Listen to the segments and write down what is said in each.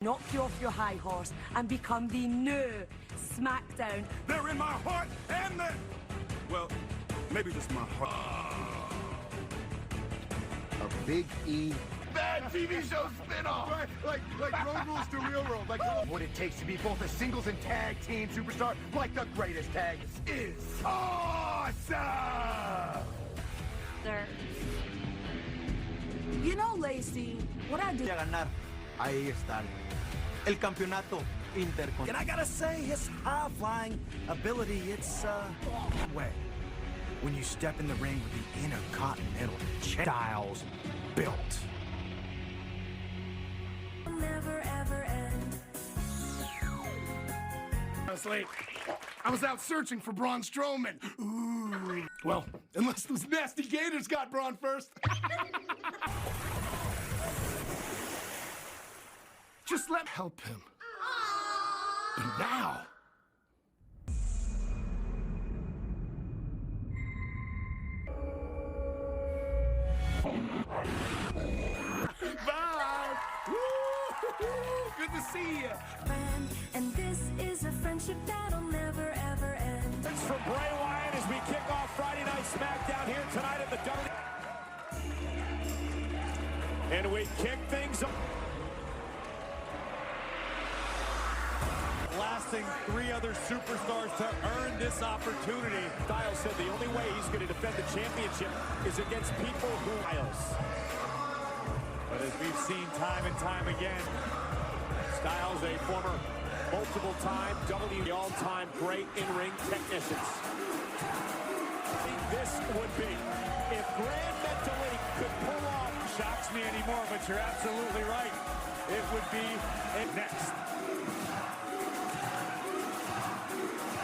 Knock you off your high horse and become the new SmackDown. They're in my heart and the... Well, maybe just my heart. A Big E. Bad TV show spin-off! Right, like Road Rules to Real World. Like What it takes to be both a singles and tag team superstar, like the greatest tag is awesome! Sir. You know, Lacey, what I do... ganar. Ahí están. El campeonato intercontinental. And I gotta say, his high-flying ability, it's, way. When you step in the ring with the Intercontinental Styles built. Never, ever end. Honestly, I was out searching for Braun Strowman. Ooh. Well, unless those nasty gators got Braun first. Just let me help him. And now... Bye! Woo! Good to see you. And this is a friendship that'll never, ever end. It's from Bray Wyatt as we kick off Friday Night SmackDown here tonight at the W. And we kick things up. Lasting 3 other superstars to earn this opportunity. Styles said the only way he's going to defend the championship is against people who... But as we've seen time and time again, Styles, a former multiple-time W all-time great in-ring technicians. I think this would be, if Grand Metalik could pull off, shocks me anymore, but you're absolutely right. It would be next.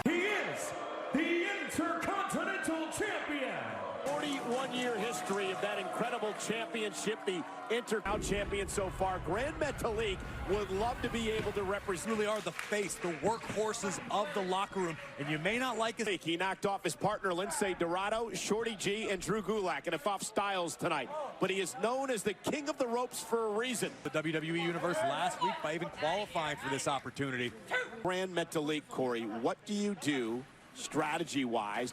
He is the Intercontinental Champion. 41-year history of that incredible championship, the Intercontinental Champion so far. Grand Metalik would love to be able to represent. Really are the face, the workhorses of the locker room, and you may not like it. He knocked off his partner Lince Dorado, Shorty G, and Drew Gulak, and it off Styles tonight. But he is known as the king of the ropes for a reason. The WWE Universe last week by even qualifying for this opportunity. Grand Metalik, Corey, what do you do strategy-wise?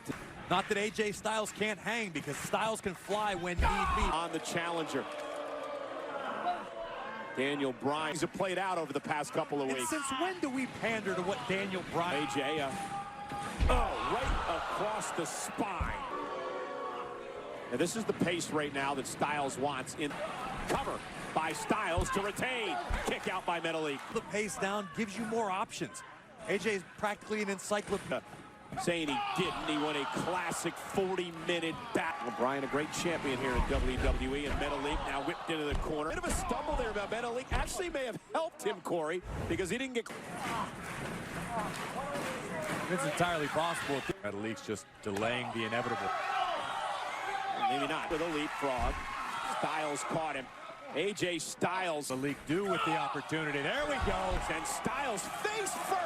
Not that AJ Styles can't hang, because Styles can fly when need be. On the challenger. Daniel Bryan. He's played out over the past couple of weeks. And since when do we pander to what Daniel Bryan... AJ, right across the spine. And this is the pace right now that Styles wants. In cover by Styles to retain. Kick out by Metalik. The pace down gives you more options. AJ is practically an encyclopedia. Saying he didn't. He won a classic 40-minute battle. Bryan, a great champion here in WWE, and Metalik now whipped into the corner. Bit of a stumble there about Metalik. Actually may have helped him, Corey, because he didn't get... It's entirely possible. Metalik's just delaying the inevitable. Maybe not. With a leapfrog. Styles caught him. AJ Styles. Metalik do with the opportunity. There we go. And Styles face first.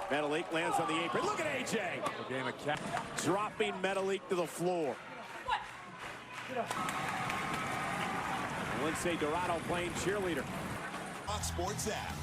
Metalik lands on the apron. Look at AJ. A game of cat. Dropping Metalik to the floor. Lince Dorado playing cheerleader. Fox Sports app.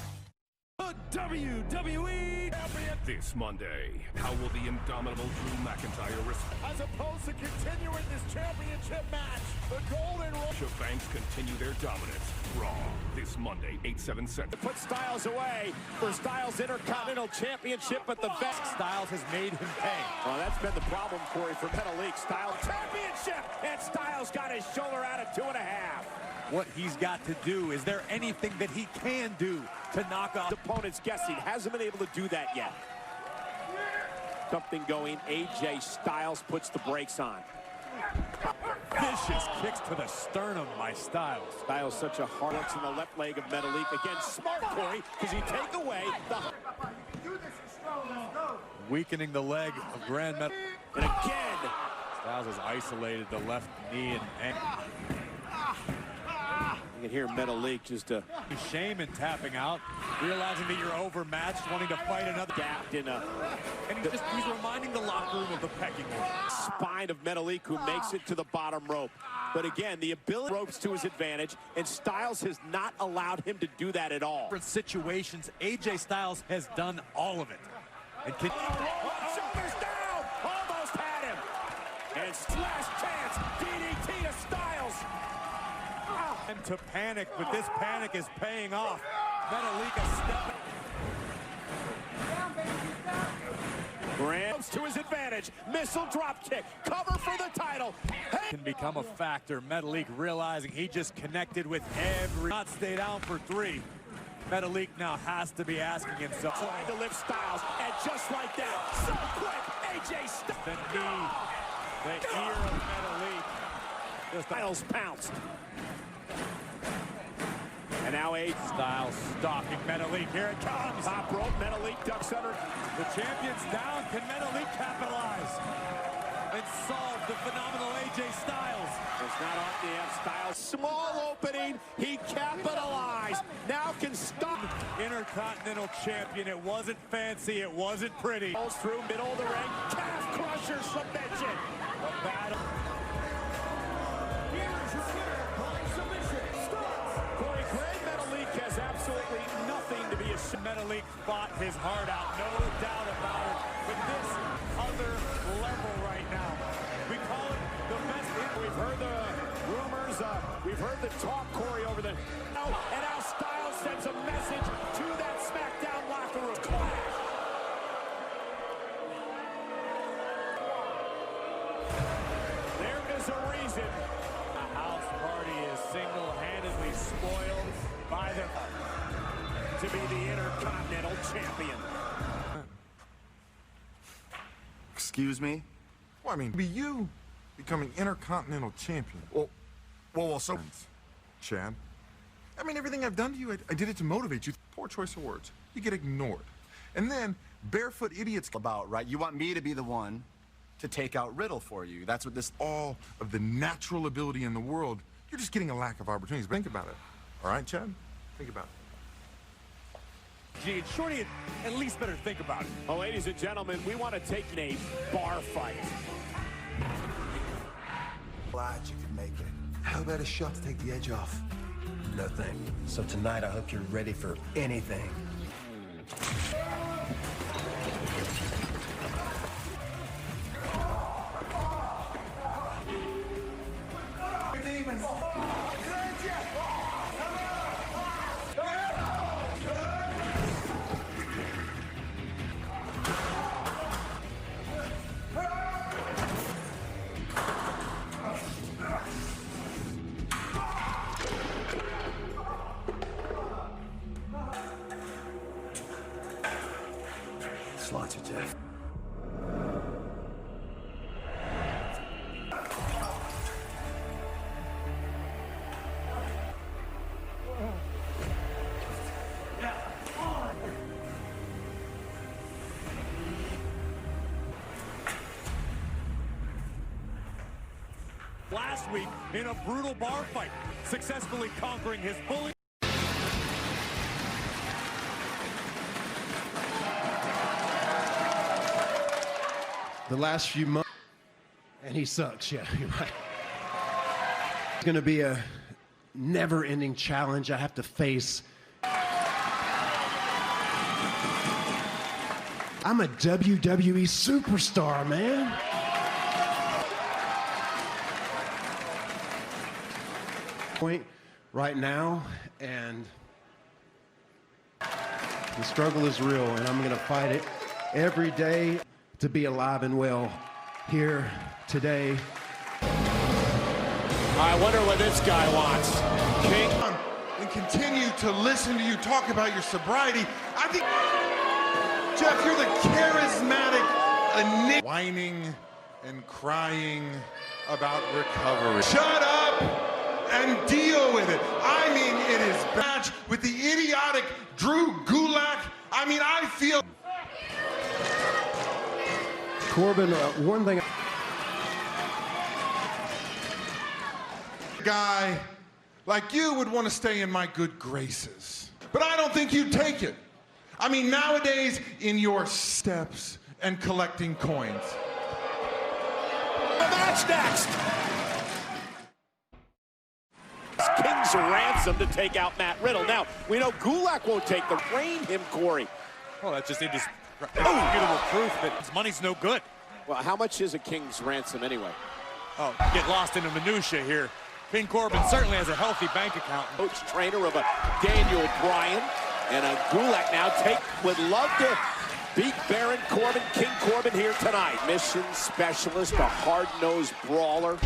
The WWE Champion. This Monday, how will the indomitable Drew McIntyre respond? As opposed to continuing this championship match, the Golden Road. Banks continue their dominance. Raw this Monday, 8/7 Central. Put Styles away for Styles Intercontinental Championship at the best. Styles has made him pay. Well, that's been the problem, Corey, for Metalik. Styles championship, and Styles got his shoulder out at 2.5. What he's got to do, is there anything that he can do to knock off? His opponent's guessing, hasn't been able to do that yet. Something going, AJ Styles puts the brakes on. Vicious kicks to the sternum by Styles. Styles such a hard works in the left leg of Metalik. Again, smart, Corey, because he take away the... Weakening the leg of Grand Metalik. And again, Styles has isolated the left knee and you can hear Metalik just shame in tapping out, realizing that you're overmatched, wanting to fight another. gapped in a... And he's reminding the locker room of the pecking order. spine of Metalik, who makes it to the bottom rope. But again, the ability ropes to his advantage, and Styles has not allowed him to do that at all. Different situations, AJ Styles has done all of it. And Shoulders down! Almost had him! And last chance, DDT to Styles! And to panic, but this panic is paying off. Metallica stepping. Grant to his advantage. Missile drop kick. Cover for the title. Hey. Can become a factor. Metalik realizing he just connected with every. Not stay down for 3. Metalik now has to be asking himself. Trying to lift Styles, and just like that, so quick, AJ Styles. The knee, the ear of Metalik. Styles pounced. And now Styles stalking Metalik. Here it comes. Top rope, Metalik ducks under. The champion's down. Can Metalik capitalize and solve the phenomenal AJ Styles? It's not on the Styles. Small opening. He capitalized. Now can stop. Intercontinental champion. It wasn't fancy. It wasn't pretty. Goes through middle of the ring. Calf crusher submission. A battle. Here's your winner by submission. Corey Gray, Metalik has absolutely nothing to be ashamed. Metalik fought his heart out, no doubt about it. But this other level right now, we call it the best. We've heard the rumors, we've heard the talk, Corey, over the. And now Styles sends a message to that SmackDown locker room. There is a reason. The house party is single-handedly spoiled by the. To be the Intercontinental Champion. Excuse me? Well, I mean, be you becoming Intercontinental Champion. Well, so... Chad, I mean, everything I've done to you, I did it to motivate you. Poor choice of words. You get ignored. And then, barefoot idiots... About, right? You want me to be the one to take out Riddle for you. That's what this... All of the natural ability in the world, you're just getting a lack of opportunities. But think about it. All right, Chad? Think about it. Gee, Shorty at least better think about it. Well, ladies and gentlemen, we want to take in a bar fight. Glad you could make it. How about a shot to take the edge off? Nothing. So tonight I hope you're ready for anything. Demons. Slots of death. Last week in a brutal bar fight, successfully conquering his bully. The last few months, and he sucks, yeah, you're right. It's gonna be a never-ending challenge I have to face. I'm a WWE superstar, man. Point right now, and the struggle is real, and I'm gonna fight it every day to be alive and well here today. I wonder what this guy wants. King. And continue to listen to you talk about your sobriety. I think, Jeff, you're the charismatic, whining and crying about recovery. Shut up and deal with it. I mean, it is bad with the idiotic Drew Gulak. I mean, I feel... Corbin, one thing... Guy like you would want to stay in my good graces. But I don't think you'd take it. I mean, nowadays, in your steps and collecting coins. The match next. King's ransom to take out Matt Riddle. Now, we know Gulak won't take the reign him, Corey. Oh, that's just indisputable proof that his money's no good. Well, how much is a King's ransom anyway? Oh, get lost in the minutia here. King Corbin certainly has a healthy bank account. Coach trainer of a Daniel Bryan and a Gulak now would love to beat Baron Corbin, King Corbin here tonight. Mission specialist, a hard-nosed brawler.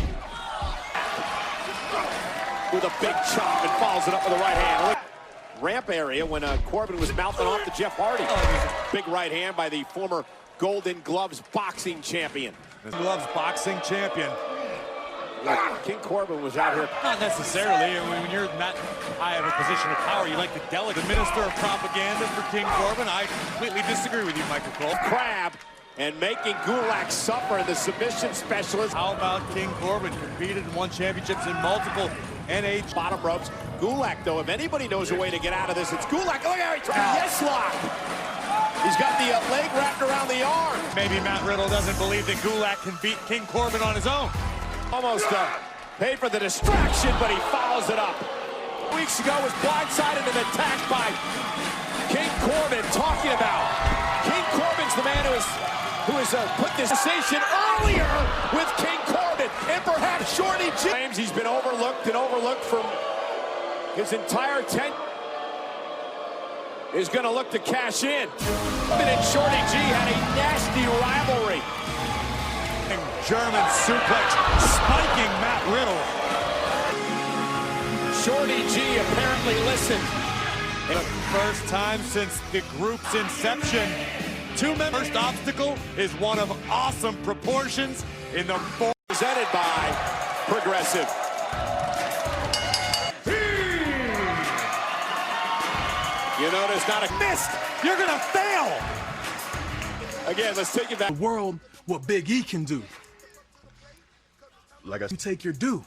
With a big chop and follows it up with the right hand. Look, ramp area when Corbin was mouthing off to Jeff Hardy. Big right hand by the former Golden Gloves boxing champion. Gloves boxing champion. Look, King Corbin was out here. Not necessarily. I mean, when you're in that high of a position of power, you like to delegate. The minister of propaganda for King Corbin. I completely disagree with you, Michael Cole. Crab and making Gulak suffer, the submission specialist. How about King Corbin? Competed and won championships in multiple NH bottom ropes. Gulak, though, if anybody knows a way to get out of this, it's Gulak. Look how he tried. Yes lock. He's got the leg wrapped around the arm. Maybe Matt Riddle doesn't believe that Gulak can beat King Corbin on his own. Almost paid for the distraction, but he follows it up. Weeks ago was blindsided and attacked by King Corbin. Talking about King Corbin's the man who has put this decision earlier with King Corbin and perhaps Shorty G. Claims he's been overlooked and overlooked from his entire tenure. Is going to look to cash in. And Shorty G had a nasty rivalry. German suplex, spiking Matt Riddle. Shorty G apparently listened. The first time since the group's inception. First obstacle is one of awesome proportions in the fourth. Presented by Progressive. You notice not a missed. You're gonna fail. Again, let's take it back. The world, what Big E can do. Like You take your due.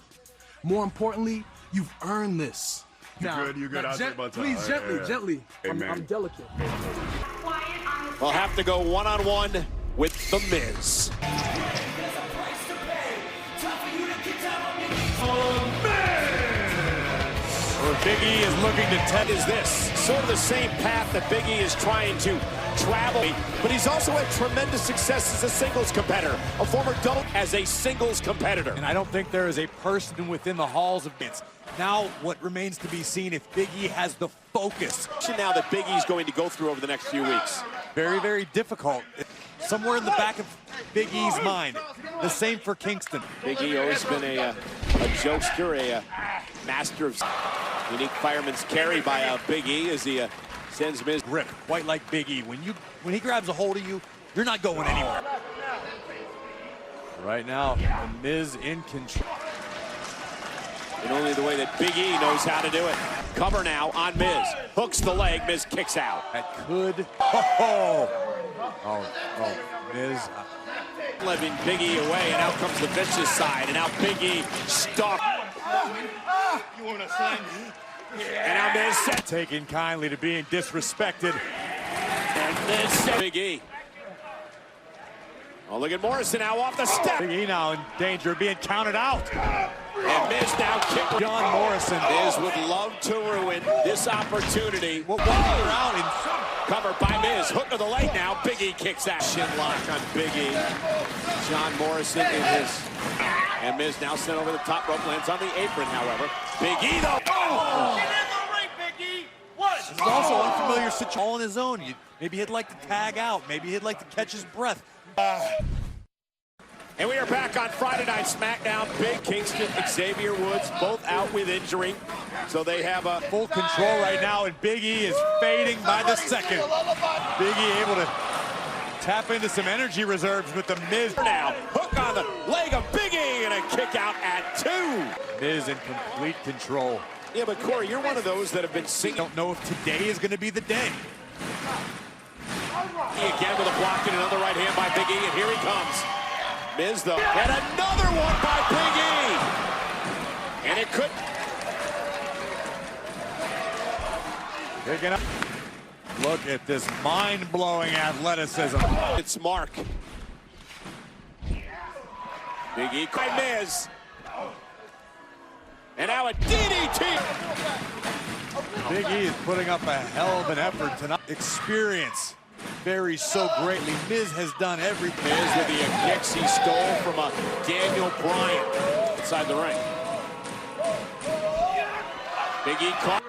More importantly, you've earned this. You good. I'll take my time. Please, gently. Hey, I'm delicate. We'll have to go one-on-one with The Miz. Big E is looking to test. Is this sort of the same path that Big E is trying to travel, but he's also had tremendous success as a singles competitor, a former double as a singles competitor. And I don't think there is a person within the halls of Vince. Now, what remains to be seen if Big E has the focus. Now that Big E's going to go through over the next few weeks. Very, very difficult. Somewhere in the back of Big E's mind. The same for Kingston. Big E always been a jokester, a master of unique fireman's carry by Big E as he sends Miz. Grip, quite like Big E. When he grabs a hold of you, you're not going anywhere. Right now, the Miz in control. And only the way that Big E knows how to do it. Cover now on Miz. Hooks the leg, Miz kicks out. That could. Miz. Leaving Big E away, and out comes the vicious side. And now Big E stalks. You want to sign? And now Miz set. Taking kindly to being disrespected. And Miz set. Big E. Oh, look at Morrison now off the step. Big E now in danger of being counted out. And Miz now kicked. John Morrison. Miz would love to ruin this opportunity. One around and covered by Miz. Hook of the leg now. Big E kicks that. Shin lock on Big E. John Morrison in his. And Miz now sent over the top rope. Lands on the apron, however. Big E, though. Oh! Get in the ring, Big E. What? This is also unfamiliar situation all on his own. Maybe he'd like to tag out. Maybe he'd like to catch his breath. And we are back on Friday Night SmackDown. Big Kingston, Xavier Woods, both out with injury. So they have a full control right now, and Big E is fading by the second. Big E able to tap into some energy reserves with the Miz. Now, hook on the leg of Big E, and a kick out at 2. Miz in complete control. Yeah, but Corey, you're one of those that have been singing. Don't know if today is going to be the day. Again with a block and another right hand by Big E, and here he comes. Miz, though, and another one by Big E. And it could. Picking up. Look at this mind-blowing athleticism. It's Mark. Big E by Miz. And now a DDT. Big E is putting up a hell of an effort tonight. Experience varies so greatly. Miz has done everything. Miz with the kicks he stole from a Daniel Bryan inside the ring. Big E caught.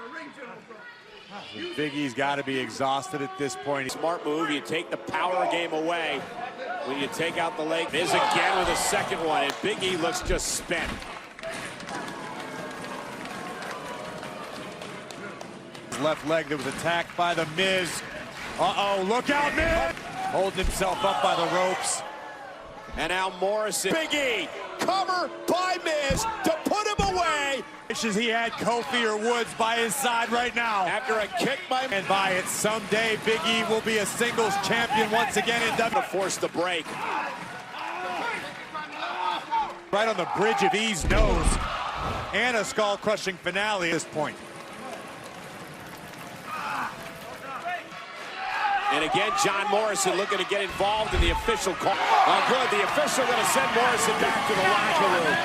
Big E's got to be exhausted at this point. Smart move. You take the power game away when you take out the leg. Miz again with a second one, and Big E looks just spent. Left leg that was attacked by the Miz. Uh-oh, look out, Miz! Holding himself up by the ropes. And now Morrison. Big E, cover by Miz to put him away. Wishes he had Kofi or Woods by his side right now. After a kick by And by it, someday Big E will be a singles champion once again in WWE. To force the break. Right on the bridge of E's nose. And a skull-crushing finale at this point. And again, John Morrison looking to get involved in the official call. Oh, good. The official going to send Morrison back to the locker room.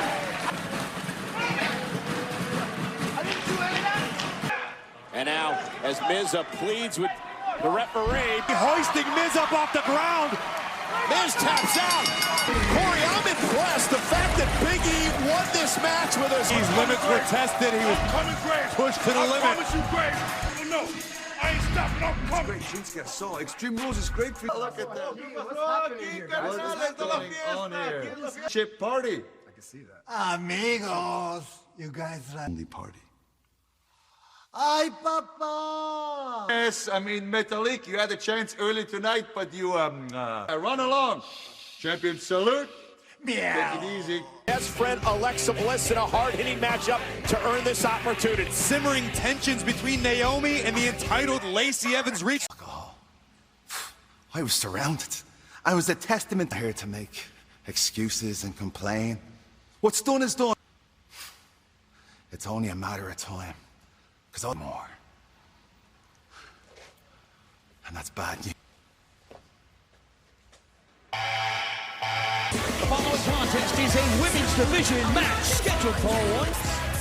And now, as Miz pleads with the referee. Hoisting Miz up off the ground. Miz taps out. Corey, I'm impressed. The fact that Big E won this match with us. These limits were tested. He was pushed to the limit. I promise you, Graves. No, I ain't stopping. I'm coming. Shinsuke, so Extreme Rules is great for you. Look at that. What's going on here? Chip party. I can see that. Amigos, you guys are... Only party. Ay, papa! Yes, I mean, Metalik, you had a chance early tonight, but you, run along. Champion salute. Meow. Take it easy. Best friend Alexa Bliss in a hard-hitting matchup to earn this opportunity. Simmering tensions between Naomi and the entitled Lacey Evans reach. Oh, I was surrounded. I was a testament here to make excuses and complain. What's done is done. It's only a matter of time. Because I'll more. And that's bad news. The following contest is a women's division match scheduled for one.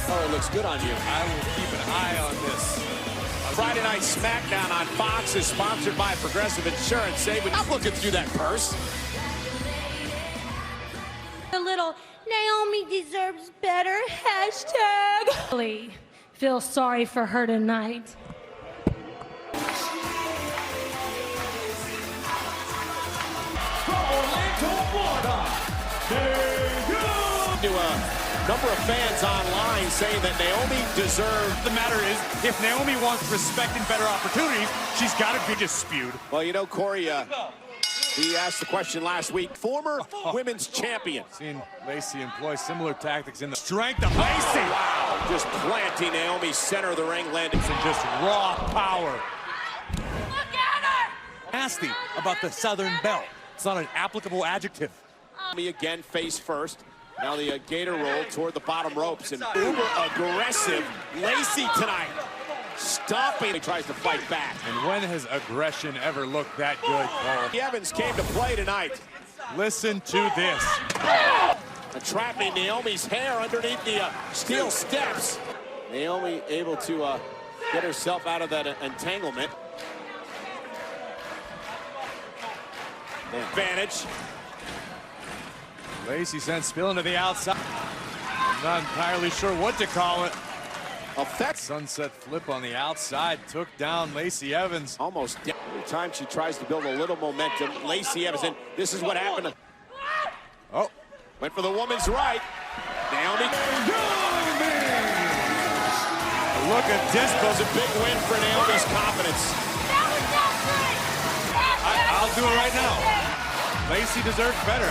Oh, it looks good on you. I will keep an eye on this. Friday Night SmackDown on Fox is sponsored by Progressive Insurance. Saving. I'm looking through that purse. A little Naomi deserves better hashtag. Feel sorry for her tonight. To a number of fans online saying that Naomi deserved. The matter is, if Naomi wants respect and better opportunities, she's got to be just spewed. Well, you know, Corey, he asked the question last week. Former women's champion. Seen Lacey employ similar tactics in the strength of Lacey. Wow, just planting Naomi center of the ring, landing and just raw power. Look at her! Nasty about the Southern Belle. It's not an applicable adjective. Naomi again face first. Now the gator roll toward the bottom ropes, and uber aggressive Lacey tonight. Stomping, he tries to fight back. And when has aggression ever looked that good, Cole? Evans came to play tonight. Listen to this. Trapping Naomi's hair underneath the steel steps. Naomi able to get herself out of that entanglement. Advantage. Lacey sent spilling to the outside. I'm not entirely sure what to call it. Effect. Sunset flip on the outside took down Lacey Evans. Almost down. Every time she tries to build a little momentum, Lacey Evans, and this is what happened. Oh. Went for the woman's right. Naomi. Look at this. Was a big win for Naomi's confidence. I'll do it right now. Lacey deserves better.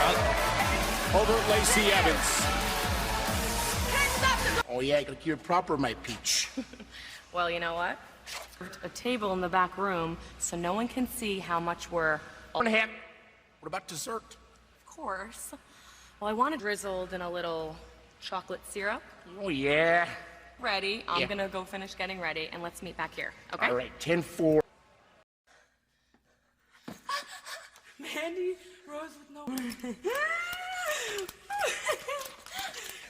Over Lacey Evans. Oh, yeah, I gotta keep it proper, my peach. Well, you know what? A table in the back room so no one can see how much we're... What about dessert? Of course. Well, I wanted drizzled in a little chocolate syrup. Oh, yeah. Ready. I'm gonna go finish getting ready, and let's meet back here, okay? All right, 10-4. Mandy Rose with no...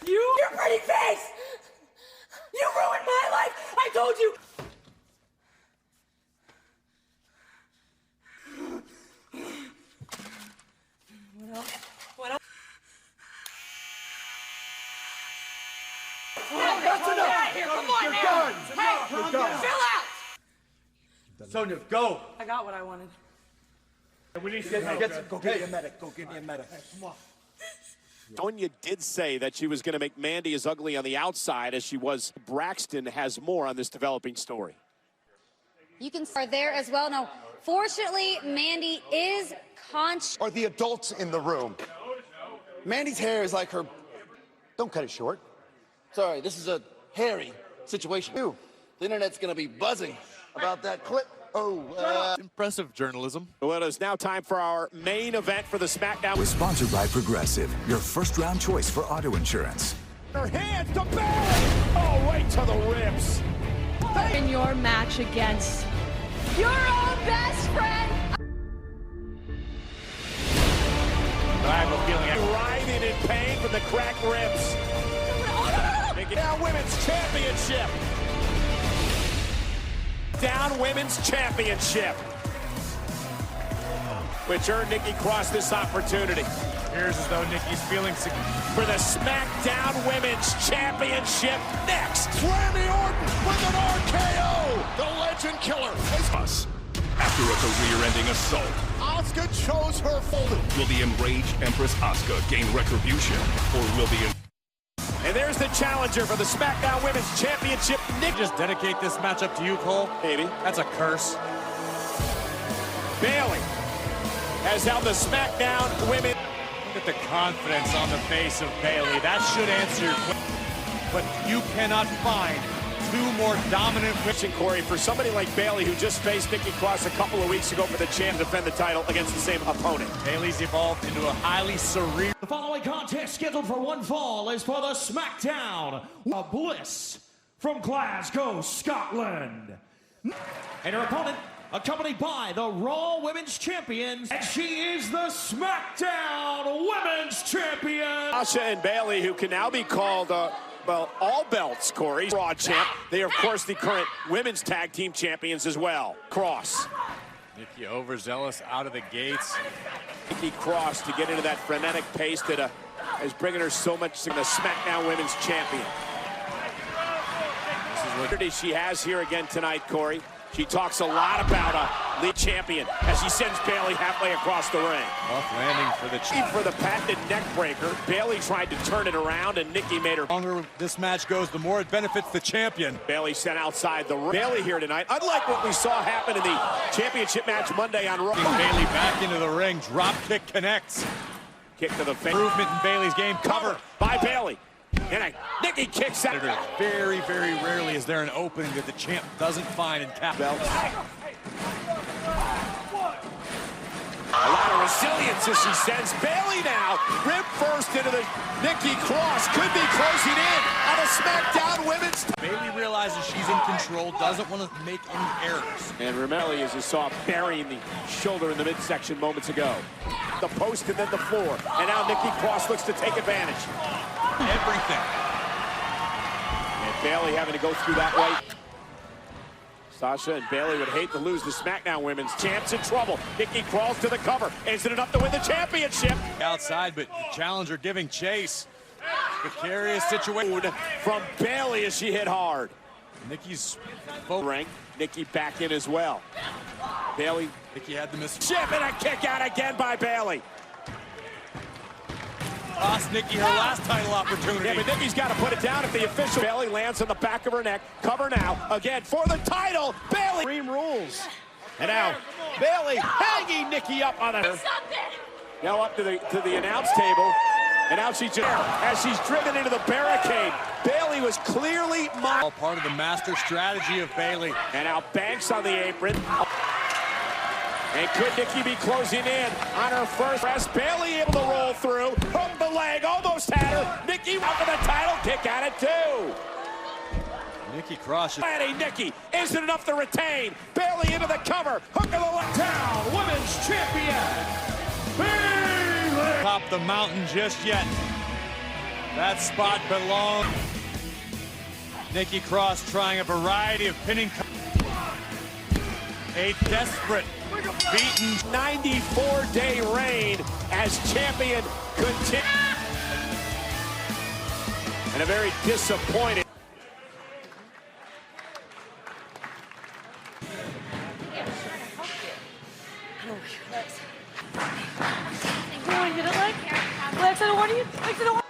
Your pretty face! That's enough! Get out of here! Come on You're now! done! Hey, You're done! chill out! Sonya, go! I got what I wanted. We need to go get me a medic. Go get me a medic. Come on. Sonya did say that she was going to make Mandy as ugly on the outside as she was. Braxton has more on this developing story. You can start there as well. Now, fortunately, Mandy is conscious. Are the adults in the room? Mandy's hair is like her. Don't cut it short. Sorry, this is a hairy situation. Ew. The internet's gonna be buzzing about that clip. Impressive journalism. Well, it is now time for our main event for the SmackDown. Was sponsored by Progressive, your first-round choice for auto insurance. Her hands to Bayley! Oh, right to the ribs. In your match against your own best friend. I have a feeling writhing in pain from the cracked ribs. Down Women's Championship. Down Women's Championship. Which earned Nikki Cross this opportunity. Appears as though Nikki's feeling secure. For the SmackDown Women's Championship next. Randy Orton with an RKO. The Legend Killer. Us. After a career-ending assault, Asuka chose her folder. will the enraged Empress Asuka gain retribution, or will the... And there's the challenger for the SmackDown Women's Championship, Nick. Just dedicate this matchup to you, Cole. Maybe. That's a curse. Bayley has held the SmackDown Women. Look at the confidence on the face of Bayley. That should answer your question. But you cannot find two more dominant women. Corey, for somebody like Bayley who just faced Nikki Cross a couple of weeks ago for the champ to defend the title against the same opponent. Bayley's evolved into a highly surreal. The following contest scheduled for one fall is for the SmackDown. Bliss from Glasgow, Scotland. And her opponent, accompanied by the Raw Women's Champions, and she is the SmackDown Women's Champion. Sasha and Bayley, who can now be called, well, all belts, Corey. Raw champ. They are, of course, the current women's tag team champions as well. Cross. Nikki overzealous out of the gates. Nikki Cross to get into that frenetic pace that is bringing her so much to the SmackDown Women's Champion. This is what she has here again tonight, Corey. She talks a lot about a lead champion as she sends Bayley halfway across the ring. Rough landing for the chief for the patented neck breaker. Bayley tried to turn it around, and Nikki made her. The longer this match goes, the more it benefits the champion. Bayley sent outside the ring. Bayley here tonight, unlike what we saw happen in the championship match Monday on Raw. Bayley back into the ring. Drop kick connects. Kick to the face. Improvement in Bayley's game. Cover by Bayley. And Nikki kicks out. Very, very rarely is there an opening that the champ doesn't find in cap belts. A lot of resilience as she sends Bayley now. Rib first into the Nikki Cross. Could be closing in on a SmackDown Women's. Bayley realizes she's in control, doesn't want to make any errors. And remember, as you saw, burying the shoulder in the midsection moments ago. The post and then the floor. And now Nikki Cross looks to take advantage. Everything. And Bayley having to go through that way. Sasha and Bayley would hate to lose the SmackDown Women's Champs in trouble. Nikki crawls to the cover. Is it enough to win the championship? Outside, but the challenger giving chase. Precarious situation. From Bayley as she hit hard. Nikki's ring. Nikki back in as well. Bayley. Nikki had the miss. Chip and a kick out again by Bayley. Lost Nikki her last title opportunity. Yeah, but Nikki's got to put it down if the official. Bayley lands on the back of her neck. Cover now. Again for the title. Bayley. Extreme rules. And now Bayley hanging Nikki up on the. Now up to the announce table. And now she's just, as she's driven into the barricade. Bayley was clearly all part of the master strategy of Bayley. And now Banks on the apron. And could Nikki be closing in on her first press? Bayley able to roll through. Hook the leg, almost had her. Nikki out for the title, kick at it too. Nikki Cross. Nikki, isn't enough to retain. Bayley into the cover. Hook of the leg. Down, women's champion, Bayley. Top the mountain just yet. That spot belongs. Nikki Cross trying a variety of pinning. A desperate, beaten 94-day reign as champion continues. And a very disappointed. Nice. Go on, hit it like. Lex, I don't want you. Lex, I don't want